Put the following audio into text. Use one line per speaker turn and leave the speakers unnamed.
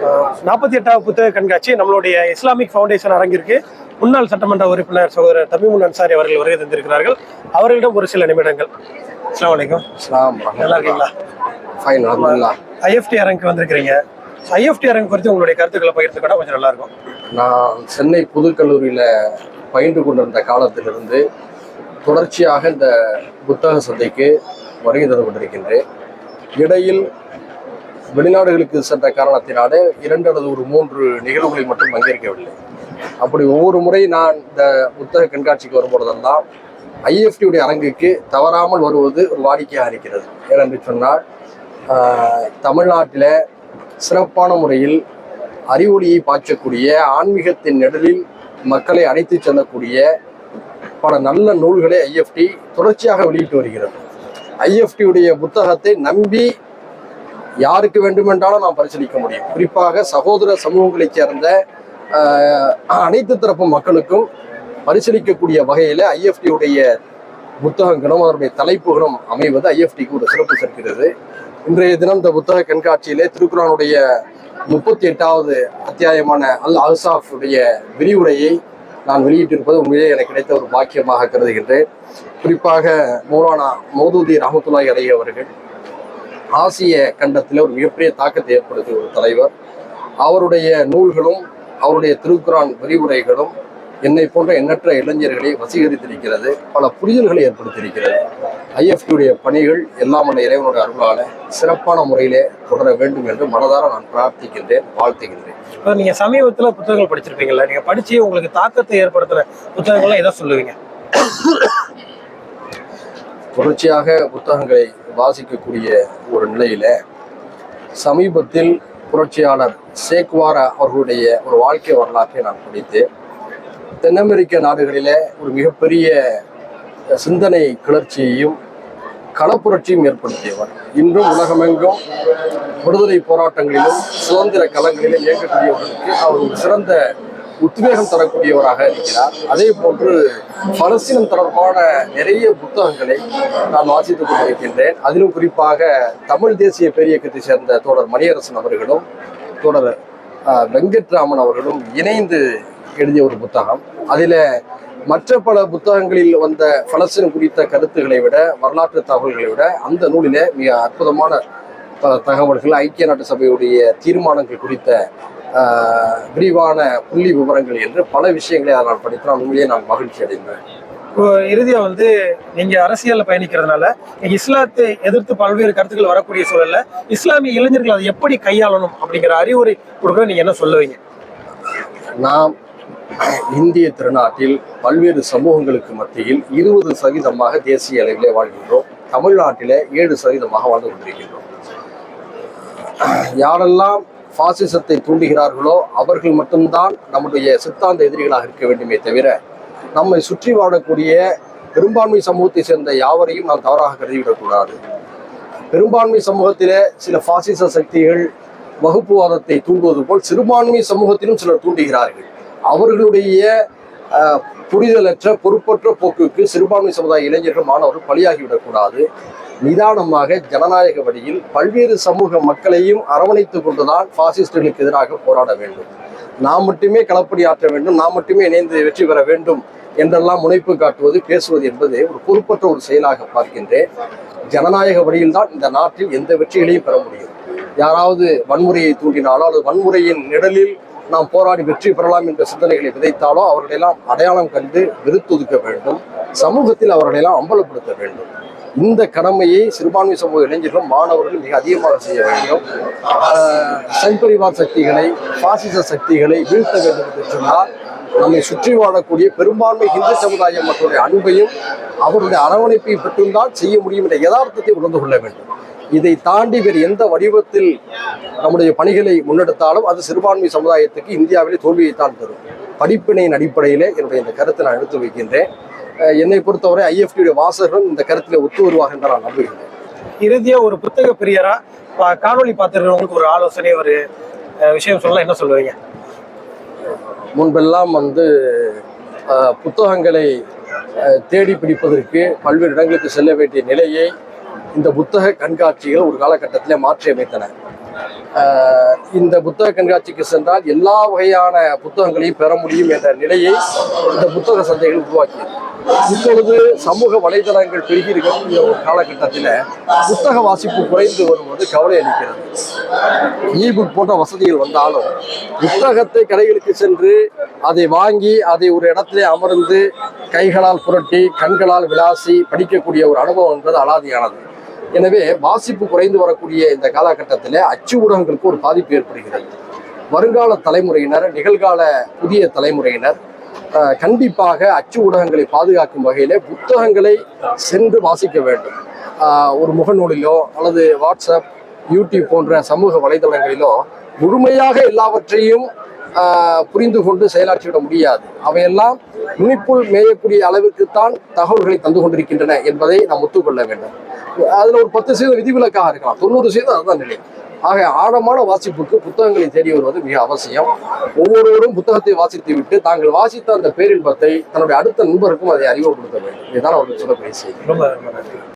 48வது புத்தக கண்காட்சி நம்மளுடைய இஸ்லாமிக் ஃபவுண்டேஷன் அரங்கிற்கு முன்னாள் சட்டமன்ற உறுப்பினர் சகோதரர் தமிமுன் அன்சாரி அவர்கள் வருகை தந்திருக்கிறார்கள். அவர்களிடம் ஒரு சில நிமிடங்கள். அஸ்ஸலாமு அலைக்கும். நல்லா இருக்கீங்களா?
ஃபைன், அல்ஹம்துலில்லாஹ்.
ஐஎஃப்டி அரங்குக்கு வந்திருக்கிறீங்க. ஐஎஃப்டி அரங்கு குறித்து உங்களுடைய கருத்துக்களை பகிர்ந்துக்கிட்டா கொஞ்சம் நல்லா இருக்கும்.
நான் சென்னை புதுக்கல்லூரியில் பயின்று கொண்டிருந்த காலத்திலிருந்து தொடர்ச்சியாக இந்த புத்தக சந்தைக்கு வருகை தந்து கொண்டிருக்கின்றேன். இடையில் வெளிநாடுகளுக்கு சென்ற காரணத்தினாலே 2 அல்லது 3 நிகழ்வுகளில் மட்டும் பங்கேற்கவில்லை. அப்படி ஒவ்வொரு முறை நான் இந்த புத்தக கண்காட்சிக்கு வரும்பொழுதெல்லாம் ஐஎஃப்டியுடைய அரங்குக்கு தவறாமல் வருவது ஒரு வாடிக்கையாக இருக்கிறது. ஏனென்று சொன்னால் தமிழ்நாட்டில் சிறப்பான முறையில் அறிவொளியை பாய்ச்சக்கூடிய ஆன்மீகத்தின் நெடலில் மக்களை அழைத்து செல்லக்கூடிய பல நல்ல நூல்களை ஐஎஃப்டி தொடர்ச்சியாக வெளியிட்டு வருகிறது. ஐஎஃப்டியுடைய புத்தகத்தை நம்பி யாருக்கு வேண்டுமென்றாலும் நாம் பரிசீலிக்க முடியும். குறிப்பாக சகோதர சமூகங்களைச் சேர்ந்த அனைத்து தரப்பு மக்களுக்கும் பரிசீலிக்கக்கூடிய வகையில் ஐஎஃப்டியுடைய புத்தகங்களும் அதனுடைய தலைப்புகளும் அமைவது ஐஎஃப்டிக்கு ஒரு சிறப்பு சேர்க்கிறது. இன்றைய தினம் இந்த புத்தக கண்காட்சியிலே திருக்குர்ஆனுடைய 38வது அத்தியாயமான அல் அஹ்ஸாஃப் உடைய விரிவுரையை நான் வெளியிட்டிருப்பது உண்மையிலே எனக்கு கிடைத்த ஒரு பாக்கியமாக கருதுகின்றேன். குறிப்பாக மௌலானா மௌதூதி ரஹ்மத்துல்லாஹி அலைஹி அவர்கள் ஆசிய கண்டத்தில் ஒரு மிகப்பெரிய தாக்கத்தை ஏற்படுத்திய ஒரு தலைவர். அவருடைய நூல்களும் அவருடைய திருக்குர்ஆன் விரிவுரைகளும் என்னை போன்ற எண்ணற்ற இளைஞர்களை வசீகரித்திருக்கிறது, பல புரிதல்களை ஏற்படுத்தியிருக்கிறது. ஐஎஃப்டியுடைய பணிகள் எல்லாம் உள்ள இறைவனுடைய அருளால சிறப்பான முறையிலே தொடர வேண்டும் என்று மனதார நான் பிரார்த்திக்கின்றேன், வாழ்த்துகின்றேன்.
நீங்க சமீபத்தில் புத்தகங்கள் படிச்சிருப்பீங்களா? நீங்க படிச்சு உங்களுக்கு தாக்கத்தை ஏற்படுத்துற புத்தகங்கள்லாம் எதை சொல்லுவீங்க?
தொடர்ச்சியாக புத்தகங்களை வாசிக்கக்கூடிய ஒரு நிலையில சமீபத்தில் புரட்சியாளர் சேக்வாரா அவர்களுடைய ஒரு வாழ்க்கை வரலாற்றை நான் படித்தேன். தென் அமெரிக்க நாடுகளிலே ஒரு மிகப்பெரிய சிந்தனை கிளர்ச்சியையும் களப்புரட்சியும் ஏற்படுத்தியவர். இன்றும் உலகமெங்கும் விடுதலை போராட்டங்களிலும் சுதந்திர களங்களிலும் இயங்கக்கூடியவர்களுக்கு அவர் ஒரு சிறந்த உத்வேகம் தரக்கூடியவராக இருக்கிறார். அதே போன்று பலஸ்தீனம் தொடர்பான நிறைய புத்தகங்களை நான் வாசித்துக் கொண்டிருக்கின்றேன். அதிலும் குறிப்பாக தமிழ் தேசிய பேரியக்கத்தை சேர்ந்த தோழர் மணியரசன் அவர்களும் தோழர் வெங்கட்ராமன் அவர்களும் இணைந்து எழுதிய ஒரு புத்தகம். அதில் மற்ற பல புத்தகங்களில் வந்த பலஸ்தீனம் குறித்த கருத்துக்களை விட, வரலாற்று தகவல்களை விட அந்த நூலிலே மிக அற்புதமான தகவல்கள், ஐக்கிய நாட்டு சபையுடைய தீர்மானங்கள் குறித்த விரிவான புள்ளி விவரங்கள் என்று பல விஷயங்களை நான் படித்து நான் உண்மையிலேயே நான் மகிழ்ச்சி அடைந்தேன்.
இறுதியா நீங்க அரசியல்ல பயணிக்கிறதுனால இஸ்லாத்தை எதிர்த்து பல்வேறு கருத்துக்கள் வரக்கூடிய சூழல்ல இஸ்லாமிய இளைஞர்கள் அதை எப்படி கையாளணும் அப்படிங்கிற அறிவுரை கொடுக்க நீங்க என்ன சொல்லுவீங்க?
நாம் இந்திய திருநாட்டில் பல்வேறு சமூகங்களுக்கு மத்தியில் 20% தேசிய அளவிலே வாழ்கின்றோம். தமிழ்நாட்டிலே 7% வாழ்ந்து கொண்டிருக்கின்றோம். யாரெல்லாம் பாசிசத்தை தூண்டுகிறார்களோ அவர்கள் மட்டும்தான் நம்முடைய சித்தாந்த எதிரிகளாக இருக்க வேண்டுமே தவிர நம்மை சுற்றி வாழக்கூடிய பெரும்பான்மை சமூகத்தை சேர்ந்த யாவரையும் நாம் தவறாக கருதிவிடக்கூடாது. பெரும்பான்மை சமூகத்திலே சில பாசிச சக்திகள் வகுப்புவாதத்தை தூண்டுவது போல் சிறுபான்மை சமூகத்திலும் சிலர் தூண்டுகிறார்கள். அவர்களுடைய புரிதலற்ற பொறுப்பற்ற போக்குக்கு சிறுபான்மை சமுதாய இளைஞர்கள் மாணவர்கள் பலியாகிவிடக்கூடாது. நிதானமாக ஜனநாயக வழியில் பல்வேறு சமூக மக்களையும் அரவணைத்து கொண்டுதான் பாசிஸ்டுகளுக்கு எதிராக போராட வேண்டும். நாம் மட்டுமே களப்பணி ஆற்ற வேண்டும், நாம் மட்டுமே இணைந்து வெற்றி பெற வேண்டும் என்றெல்லாம் முனைப்பு காட்டுவது, பேசுவது என்பது ஒரு பொறுப்பற்ற ஒரு செயலாக பார்க்கின்றேன். ஜனநாயக வழியில் தான் இந்த நாட்டில் எந்த வெற்றிகளையும் பெற முடியும். யாராவது வன்முறையை தூண்டினாலோ அல்லது வன்முறையின் நிழலில் நாம் போராடி வெற்றி பெறலாம் என்ற சிந்தனைகளை விதைத்தாலோ அவர்களெல்லாம் அடையாளம் கண்டு வெறுத்தொதுக்க வேண்டும். சமூகத்தில் அவர்களெல்லாம் அம்பலப்படுத்த வேண்டும். இந்த கடமையை சிறுபான்மை சமூக இளைஞர்களும் மாணவர்களும் மிக அதிகமாக செய்ய வேண்டும். சங்பரிவார் சக்திகளை, பாசிச சக்திகளை வீழ்த்த வேண்டும் என்று சொன்னால் நம்மை சுற்றி வாழக்கூடிய பெரும்பான்மை இந்து சமுதாயம் மக்களுடைய அன்பையும் அவருடைய அரவணைப்பை பெற்றும்தான் செய்ய முடியும் என்ற யதார்த்தத்தை உணர்ந்து கொள்ள வேண்டும். இதை தாண்டி வேறு எந்த வடிவத்தில் நம்முடைய பணிகளை முன்னெடுத்தாலும் அது சிறுபான்மை சமுதாயத்துக்கு இந்தியாவிலே தோல்வியைத்தான் தரும். படிப்பினையின் அடிப்படையிலே என்னுடைய இந்த கருத்தை நான் எடுத்து வைக்கின்றேன். என்னை பொறுத்தவரை ஐஎஃப்டியுடைய வாசகர்கள் இந்த கருத்தில் ஒத்து வருவார்கள் என்று நான் நம்புகிறேன்.
இறுதியா ஒரு புத்தக பிரியரா காணொலி பார்த்துருக்கிறவங்களுக்கு ஒரு ஆலோசனை, ஒரு விஷயம் சொல்ல என்ன சொல்லுவீங்க?
முன்பெல்லாம் புத்தகங்களை தேடி பிடிப்பதற்கு பல்வேறு இடங்களுக்கு செல்ல வேண்டிய நிலையை இந்த புத்தக கண்காட்சிகள் ஒரு காலகட்டத்தில் மாற்றி அமைத்தன. இந்த புத்தக கண்காட்சிக்கு சென்றால் எல்லா வகையான புத்தகங்களையும் பெற முடியும் என்ற நிலையை இந்த புத்தக சந்தைகள் உருவாக்கியது. இப்பொழுது சமூக வலைதளங்கள் பெருகி இருக்கக்கூடிய ஒரு காலகட்டத்தில் புத்தக வாசிப்பு குறைந்து வருவது கவலை அளிக்கிறது. இபுக் போன்ற வசதிகள் வந்தாலும் புத்தகத்தை கடைகளுக்கு சென்று அதை வாங்கி அதை ஒரு இடத்திலே அமர்ந்து கைகளால் புரட்டி கண்களால் விளாசி படிக்கக்கூடிய ஒரு அனுபவம் என்பது அலாதியானது. எனவே வாசிப்பு குறைந்து வரக்கூடிய இந்த காலகட்டத்தில் அச்சு ஊடகங்களுக்கு ஒரு பாதிப்பு ஏற்படுகிறது. வருங்கால தலைமுறையினர், நிகழ்கால புதிய தலைமுறையினர் கண்டிப்பாக அச்சு ஊடகங்களை பாதுகாக்கும் வகையிலே புத்தகங்களை சென்று வாசிக்க வேண்டும். ஒரு முகநூலிலோ அல்லது வாட்ஸ்அப், யூடியூப் போன்ற சமூக வலைதளங்களிலோ முழுமையாக எல்லாவற்றையும் புரிந்து கொண்டு செயலாற்றிவிட முடியாது. அவையெல்லாம் நுனிப்புள் மேயக்கூடிய அளவிற்குத்தான் தகவல்களை தந்து கொண்டிருக்கின்றன என்பதை நாம் ஒத்துக்கொள்ள வேண்டும். அதுல ஒரு 10% விதிவிலக்காக இருக்கலாம், 90% அதுதான் நிலை. ஆக ஆழமான வாசிப்புக்கு புத்தகங்களை தேடி வருவது மிக அவசியம். ஒவ்வொருவரும் புத்தகத்தை வாசித்து விட்டு தாங்கள் வாசித்த அந்த பேரின்பத்தை தன்னுடைய அடுத்த நண்பருக்கும் அதை அறிமுகப்படுத்த வேண்டும். இதுதான் அவர்கள் சொல்லக்கூடிய செய்தி.
ரொம்ப